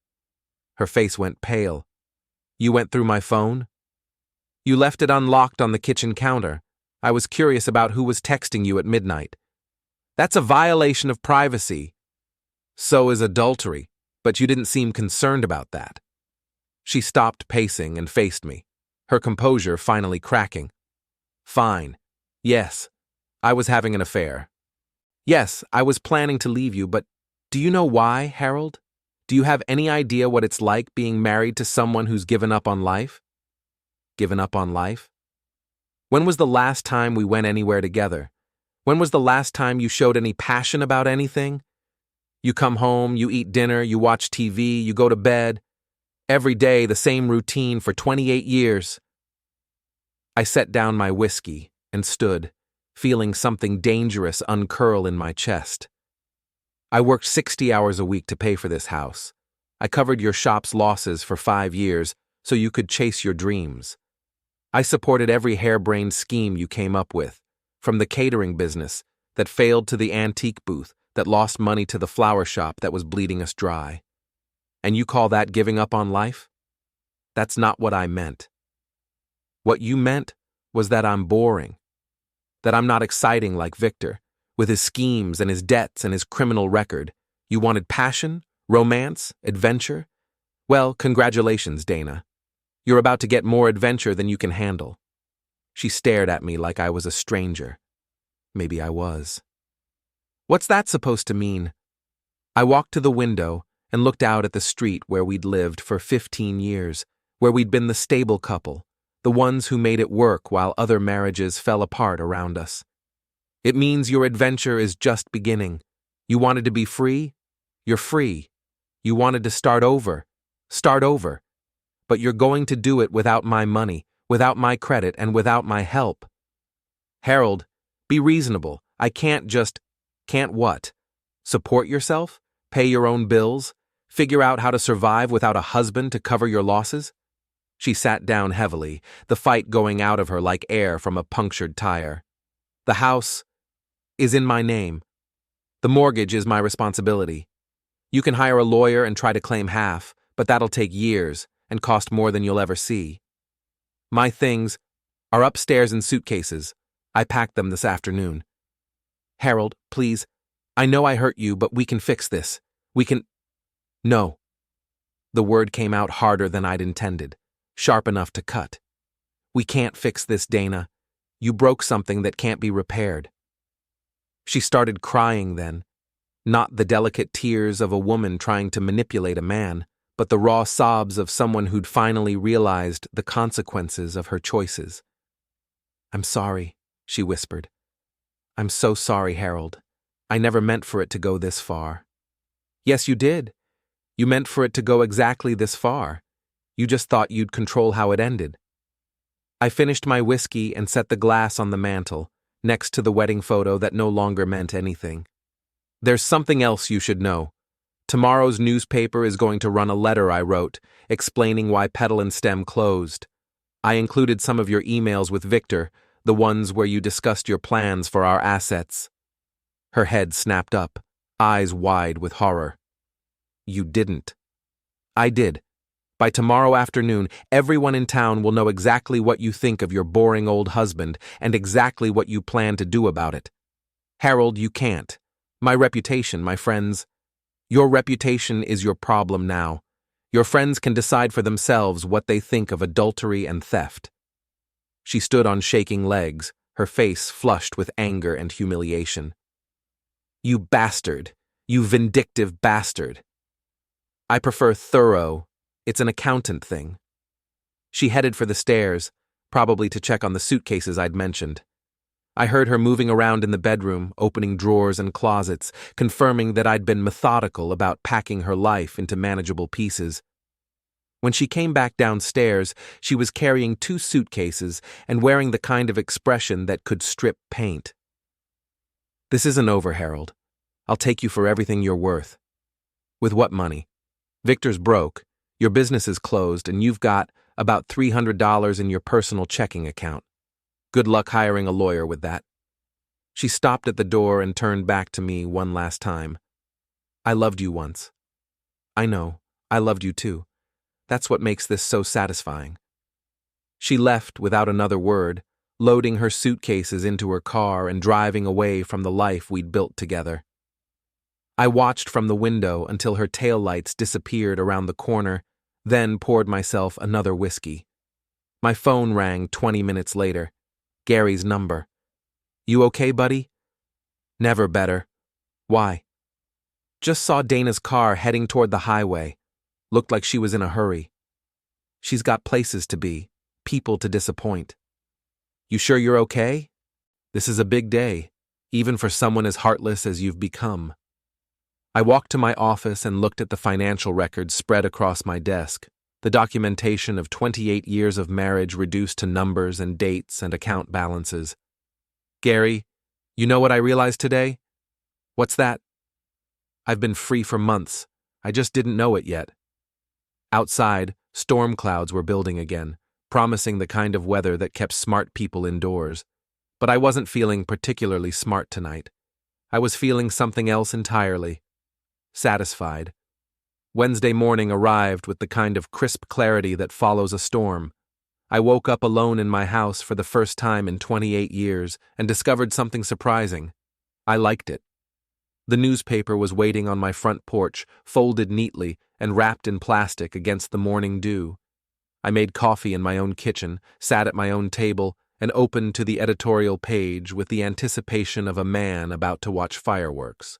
Her face went pale. "You went through my phone?" "You left it unlocked on the kitchen counter. I was curious about who was texting you at midnight." "That's a violation of privacy." "So is adultery, but you didn't seem concerned about that." She stopped pacing and faced me, her composure finally cracking. "Fine. Yes, I was having an affair. Yes, I was planning to leave you, but do you know why, Harold? Do you have any idea what it's like being married to someone who's given up on life?" "Given up on life?" "When was the last time we went anywhere together? When was the last time you showed any passion about anything? You come home, you eat dinner, you watch TV, you go to bed. Every day the same routine for 28 years. I set down my whiskey and stood, feeling something dangerous uncurl in my chest. "I worked 60 hours a week to pay for this house. I covered your shop's losses for 5 years so you could chase your dreams. I supported every harebrained scheme you came up with, from the catering business that failed to the antique booth that lost money to the flower shop that was bleeding us dry. And you call that giving up on life? That's not what I meant. What you meant was that I'm boring, that I'm not exciting like Victor, with his schemes and his debts and his criminal record. You wanted passion, romance, adventure? Well, congratulations, Dana. You're about to get more adventure than you can handle. She stared at me like I was a stranger. Maybe I was. What's that supposed to mean? I walked to the window and looked out at the street where we'd lived for 15 years, where we'd been the stable couple, the ones who made it work while other marriages fell apart around us. It means your adventure is just beginning. You wanted to be free? You're free. You wanted to start over? Start over. But you're going to do it without my money, without my credit, and without my help. Harold, be reasonable. I can't what? Support yourself? Pay your own bills? Figure out how to survive without a husband to cover your losses? She sat down heavily, the fight going out of her like air from a punctured tire. The house is in my name. The mortgage is my responsibility. You can hire a lawyer and try to claim half, but that'll take years and cost more than you'll ever see. My things are upstairs in suitcases. I packed them this afternoon. Harold, please. I know I hurt you, but we can fix this. We can... No. The word came out harder than I'd intended, sharp enough to cut. We can't fix this, Dana. You broke something that can't be repaired. She started crying then, not the delicate tears of a woman trying to manipulate a man, but the raw sobs of someone who'd finally realized the consequences of her choices. I'm sorry, she whispered. I'm so sorry, Harold. I never meant for it to go this far. Yes, you did. You meant for it to go exactly this far. You just thought you'd control how it ended. I finished my whiskey and set the glass on the mantel, next to the wedding photo that no longer meant anything. There's something else you should know. Tomorrow's newspaper is going to run a letter I wrote, explaining why Petal and Stem closed. I included some of your emails with Victor, the ones where you discussed your plans for our assets. Her head snapped up, eyes wide with horror. You didn't. I did. By tomorrow afternoon, everyone in town will know exactly what you think of your boring old husband and exactly what you plan to do about it. Harold, you can't. My reputation, my friends. Your reputation is your problem now. Your friends can decide for themselves what they think of adultery and theft. She stood on shaking legs, her face flushed with anger and humiliation. You bastard. You vindictive bastard. I prefer thorough. It's an accountant thing. She headed for the stairs, probably to check on the suitcases I'd mentioned. I heard her moving around in the bedroom, opening drawers and closets, confirming that I'd been methodical about packing her life into manageable pieces. When she came back downstairs, she was carrying 2 suitcases and wearing the kind of expression that could strip paint. This isn't over, Harold. I'll take you for everything you're worth. With what money? Victor's broke, your business is closed, and you've got about $300 in your personal checking account. Good luck hiring a lawyer with that. She stopped at the door and turned back to me one last time. I loved you once. I know, I loved you too. That's what makes this so satisfying. She left without another word, loading her suitcases into her car and driving away from the life we'd built together. I watched from the window until her taillights disappeared around the corner, then poured myself another whiskey. My phone rang 20 minutes later. Gary's number. You okay, buddy? Never better. Why? Just saw Dana's car heading toward the highway. Looked like she was in a hurry. She's got places to be, people to disappoint. You sure you're okay? This is a big day, even for someone as heartless as you've become. I walked to my office and looked at the financial records spread across my desk, the documentation of 28 years of marriage reduced to numbers and dates and account balances. Gary, you know what I realized today? What's that? I've been free for months. I just didn't know it yet. Outside, storm clouds were building again, promising the kind of weather that kept smart people indoors. But I wasn't feeling particularly smart tonight. I was feeling something else entirely. Satisfied. Wednesday morning arrived with the kind of crisp clarity that follows a storm. I woke up alone in my house for the first time in 28 years and discovered something surprising. I liked it. The newspaper was waiting on my front porch, folded neatly and wrapped in plastic against the morning dew. I made coffee in my own kitchen, sat at my own table, and opened to the editorial page with the anticipation of a man about to watch fireworks.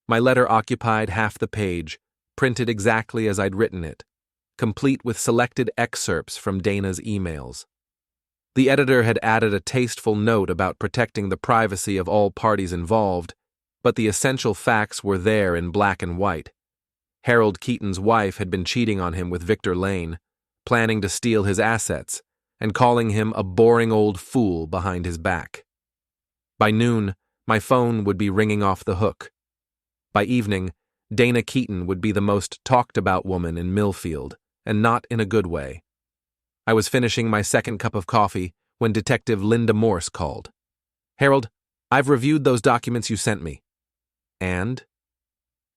My letter occupied half the page, printed exactly as I'd written it, complete with selected excerpts from Dana's emails. The editor had added a tasteful note about protecting the privacy of all parties involved, but the essential facts were there in black and white. Harold Keaton's wife had been cheating on him with Victor Lane, planning to steal his assets, and calling him a boring old fool behind his back. By noon, my phone would be ringing off the hook. By evening, Dana Keaton would be the most talked-about woman in Millfield, and not in a good way. I was finishing my second cup of coffee when Detective Linda Morse called. "Harold, I've reviewed those documents you sent me." And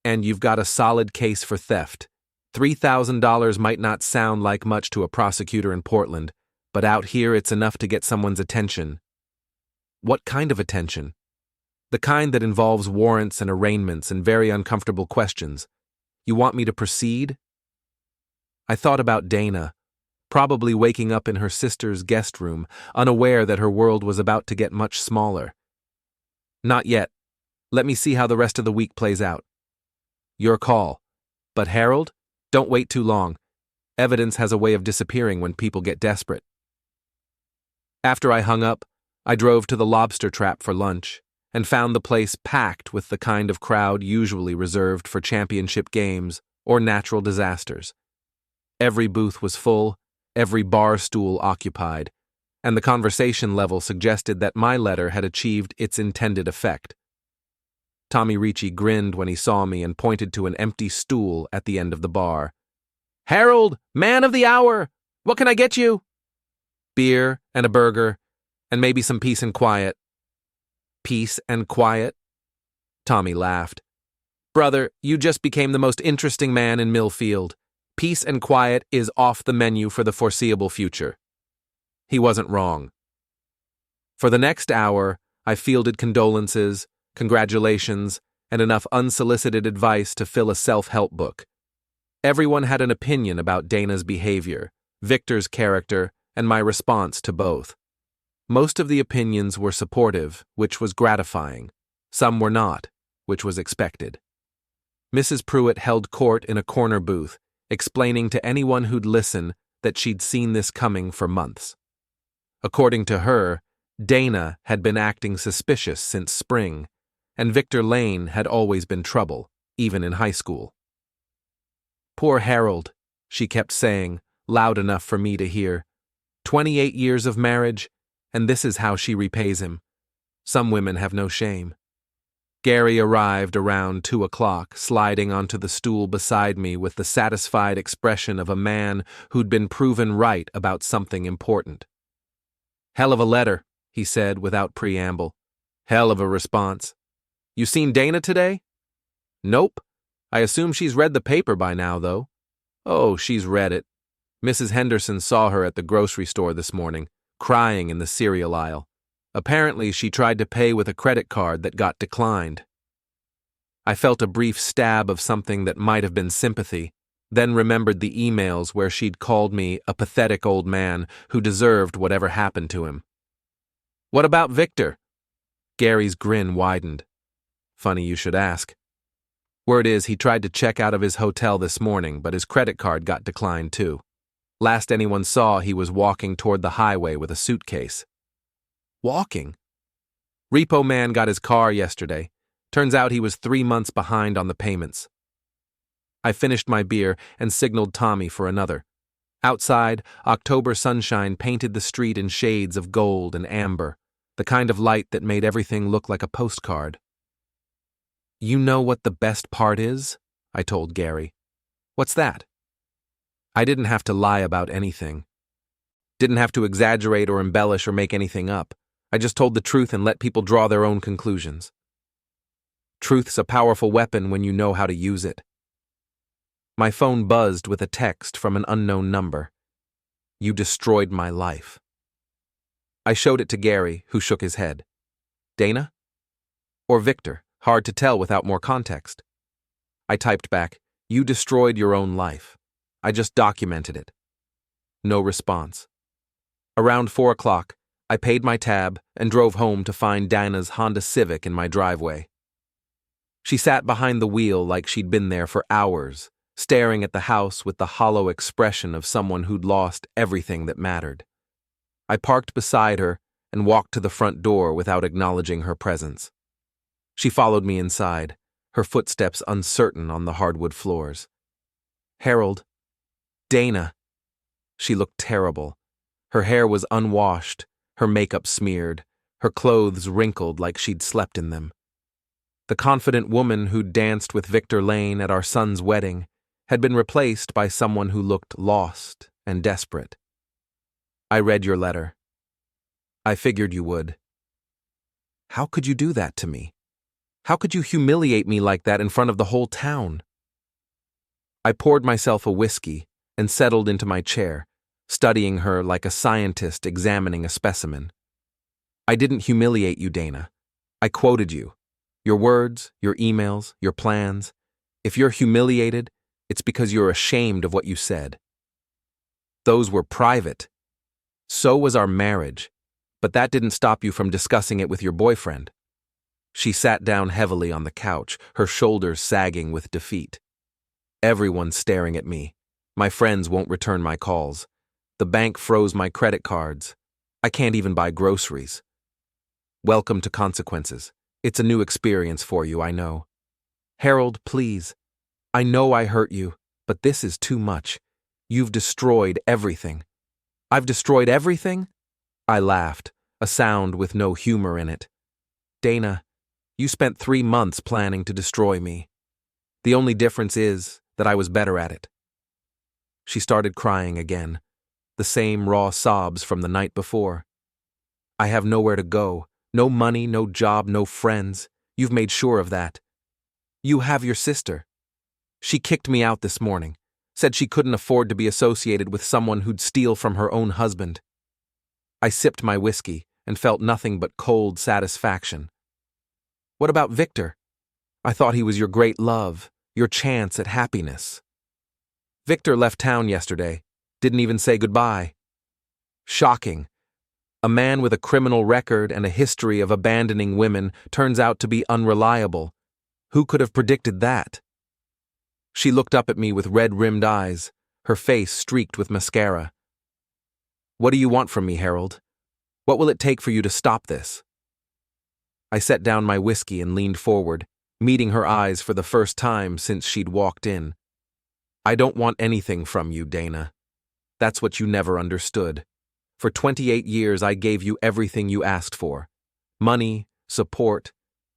you've got a solid case for theft. $3,000 might not sound like much to a prosecutor in Portland, but out here it's enough to get someone's attention. What kind of attention? The kind that involves warrants and arraignments and very uncomfortable questions. You want me to proceed? I thought about Dana, probably waking up in her sister's guest room, unaware that her world was about to get much smaller. Not yet. Let me see how the rest of the week plays out. Your call. But Harold, don't wait too long. Evidence has a way of disappearing when people get desperate. After I hung up, I drove to the Lobster Trap for lunch and found the place packed with the kind of crowd usually reserved for championship games or natural disasters. Every booth was full, every bar stool occupied, and the conversation level suggested that my letter had achieved its intended effect. Tommy Ricci grinned when he saw me and pointed to an empty stool at the end of the bar. "Harold, man of the hour! What can I get you?" "Beer and a burger, and maybe some peace and quiet." "Peace and quiet?" Tommy laughed. "Brother, you just became the most interesting man in Millfield. Peace and quiet is off the menu for the foreseeable future." He wasn't wrong. For the next hour, I fielded condolences, congratulations, and enough unsolicited advice to fill a self-help book. Everyone had an opinion about Dana's behavior, Victor's character, and my response to both. Most of the opinions were supportive, which was gratifying. Some were not, which was expected. Mrs. Pruitt held court in a corner booth, explaining to anyone who'd listen that she'd seen this coming for months. According to her, Dana had been acting suspicious since spring, and Victor Lane had always been trouble, even in high school. "Poor Harold," she kept saying, loud enough for me to hear. 28 years of marriage, and this is how she repays him. Some women have no shame. Gary arrived around 2 o'clock, sliding onto the stool beside me with the satisfied expression of a man who'd been proven right about something important. "Hell of a letter," he said without preamble. "Hell of a response. You seen Dana today?" "Nope. I assume she's read the paper by now, though." "Oh, she's read it. Mrs. Henderson saw her at the grocery store this morning, crying in the cereal aisle. Apparently, she tried to pay with a credit card that got declined." I felt a brief stab of something that might have been sympathy, then remembered the emails where she'd called me a pathetic old man who deserved whatever happened to him. "What about Victor?" Gary's grin widened. "Funny you should ask. Word is he tried to check out of his hotel this morning, but his credit card got declined too. Last anyone saw, he was walking toward the highway with a suitcase." "Walking?" "Repo man got his car yesterday. Turns out he was 3 months behind on the payments." I finished my beer and signaled Tommy for another. Outside, October sunshine painted the street in shades of gold and amber, the kind of light that made everything look like a postcard. "You know what the best part is?" I told Gary. "What's that?" I didn't have to lie about anything. Didn't have to exaggerate or embellish or make anything up. I just told the truth and let people draw their own conclusions. Truth's a powerful weapon when you know how to use it. My phone buzzed with a text from an unknown number. You destroyed my life. I showed it to Gary, who shook his head. Dana? Or Victor? Hard to tell without more context. I typed back, you destroyed your own life. I just documented it. No response. Around 4 o'clock, I paid my tab and drove home to find Dana's Honda Civic in my driveway. She sat behind the wheel like she'd been there for hours, staring at the house with the hollow expression of someone who'd lost everything that mattered. I parked beside her and walked to the front door without acknowledging her presence. She followed me inside, her footsteps uncertain on the hardwood floors. Harold. Dana. She looked terrible. Her hair was unwashed, her makeup smeared, her clothes wrinkled like she'd slept in them. The confident woman who'd danced with Victor Lane at our son's wedding had been replaced by someone who looked lost and desperate. I read your letter. I figured you would. How could you do that to me? How could you humiliate me like that in front of the whole town? I poured myself a whiskey and settled into my chair, studying her like a scientist examining a specimen. I didn't humiliate you, Dana. I quoted you. Your words, your emails, your plans. If you're humiliated, it's because you're ashamed of what you said. Those were private. So was our marriage, but that didn't stop you from discussing it with your boyfriend. She sat down heavily on the couch, her shoulders sagging with defeat. Everyone's staring at me. My friends won't return my calls. The bank froze my credit cards. I can't even buy groceries. Welcome to consequences. It's a new experience for you, I know. Harold, please. I know I hurt you, but this is too much. You've destroyed everything. I've destroyed everything? I laughed, a sound with no humor in it. Dana, you spent 3 months planning to destroy me. The only difference is that I was better at it. She started crying again, the same raw sobs from the night before. I have nowhere to go, no money, no job, no friends. You've made sure of that. You have your sister. She kicked me out this morning, said she couldn't afford to be associated with someone who'd steal from her own husband. I sipped my whiskey and felt nothing but cold satisfaction. What about Victor? I thought he was your great love, your chance at happiness. Victor left town yesterday, didn't even say goodbye. Shocking. A man with a criminal record and a history of abandoning women turns out to be unreliable. Who could have predicted that? She looked up at me with red-rimmed eyes, her face streaked with mascara. What do you want from me, Harold? What will it take for you to stop this? I set down my whiskey and leaned forward, meeting her eyes for the first time since she'd walked in. I don't want anything from you, Dana. That's what you never understood. For 28 years, I gave you everything you asked for. Money, support,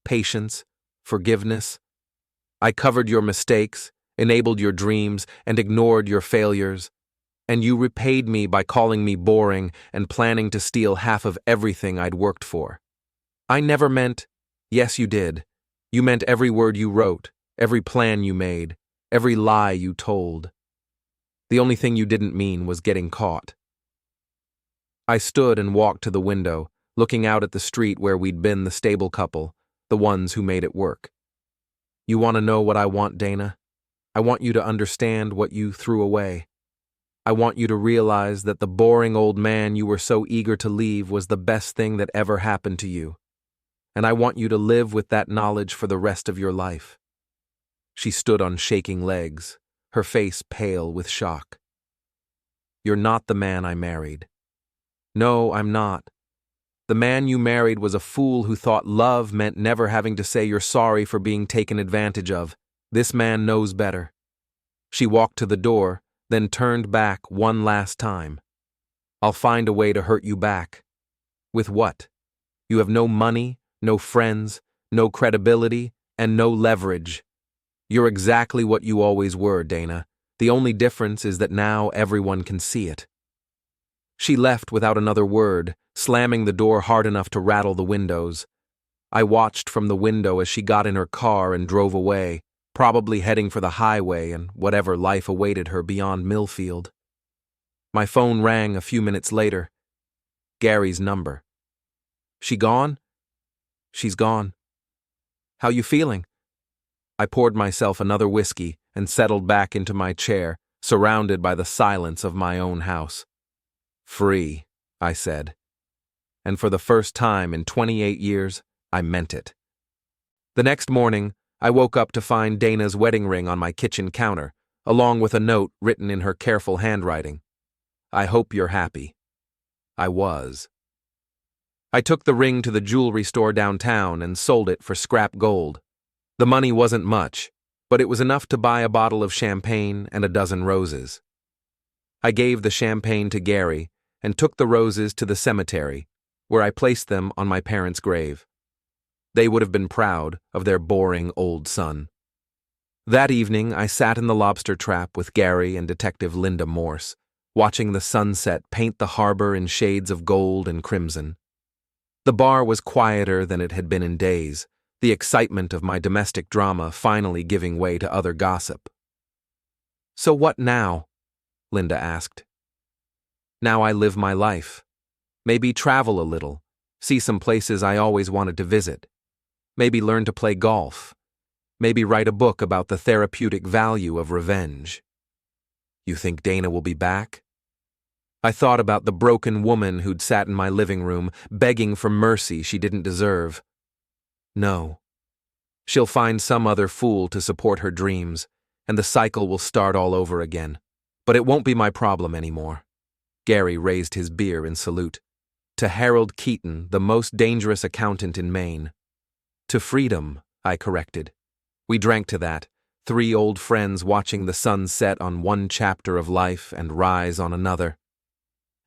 patience, forgiveness. I covered your mistakes, enabled your dreams, and ignored your failures. And you repaid me by calling me boring and planning to steal half of everything I'd worked for. I never meant, yes, you did. You meant every word you wrote, every plan you made, every lie you told. The only thing you didn't mean was getting caught. I stood and walked to the window, looking out at the street where we'd been the stable couple, the ones who made it work. You want to know what I want, Dana? I want you to understand what you threw away. I want you to realize that the boring old man you were so eager to leave was the best thing that ever happened to you. And I want you to live with that knowledge for the rest of your life. She stood on shaking legs, her face pale with shock. You're not the man I married. No, I'm not. The man you married was a fool who thought love meant never having to say you're sorry for being taken advantage of. This man knows better. She walked to the door, then turned back one last time. I'll find a way to hurt you back. With what? You have no money, no friends, no credibility, and no leverage. You're exactly what you always were, Dana. The only difference is that now everyone can see it. She left without another word, slamming the door hard enough to rattle the windows. I watched from the window as she got in her car and drove away, probably heading for the highway and whatever life awaited her beyond Millfield. My phone rang a few minutes later. Gary's number. She gone? She's gone. How you feeling? I poured myself another whiskey and settled back into my chair, surrounded by the silence of my own house. Free, I said. And for the first time in 28 years, I meant it. The next morning, I woke up to find Dana's wedding ring on my kitchen counter, along with a note written in her careful handwriting. I hope you're happy. I was. I took the ring to the jewelry store downtown and sold it for scrap gold. The money wasn't much, but it was enough to buy a bottle of champagne and a dozen roses. I gave the champagne to Gary and took the roses to the cemetery, where I placed them on my parents' grave. They would have been proud of their boring old son. That evening, I sat in the lobster trap with Gary and Detective Linda Morse, watching the sunset paint the harbor in shades of gold and crimson. The bar was quieter than it had been in days, the excitement of my domestic drama finally giving way to other gossip. So what now? Linda asked. Now I live my life. Maybe travel a little, see some places I always wanted to visit. Maybe learn to play golf. Maybe write a book about the therapeutic value of revenge. You think Dana will be back? I thought about the broken woman who'd sat in my living room, begging for mercy she didn't deserve. No. She'll find some other fool to support her dreams, and the cycle will start all over again. But it won't be my problem anymore. Gary raised his beer in salute. To Harold Keaton, the most dangerous accountant in Maine. To freedom, I corrected. We drank to that, three old friends watching the sun set on one chapter of life and rise on another.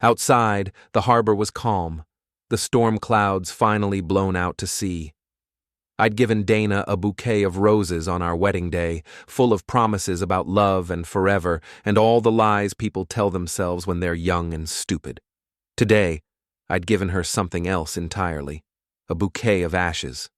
Outside, the harbor was calm, the storm clouds finally blown out to sea. I'd given Dana a bouquet of roses on our wedding day, full of promises about love and forever and all the lies people tell themselves when they're young and stupid. Today, I'd given her something else entirely, a bouquet of ashes.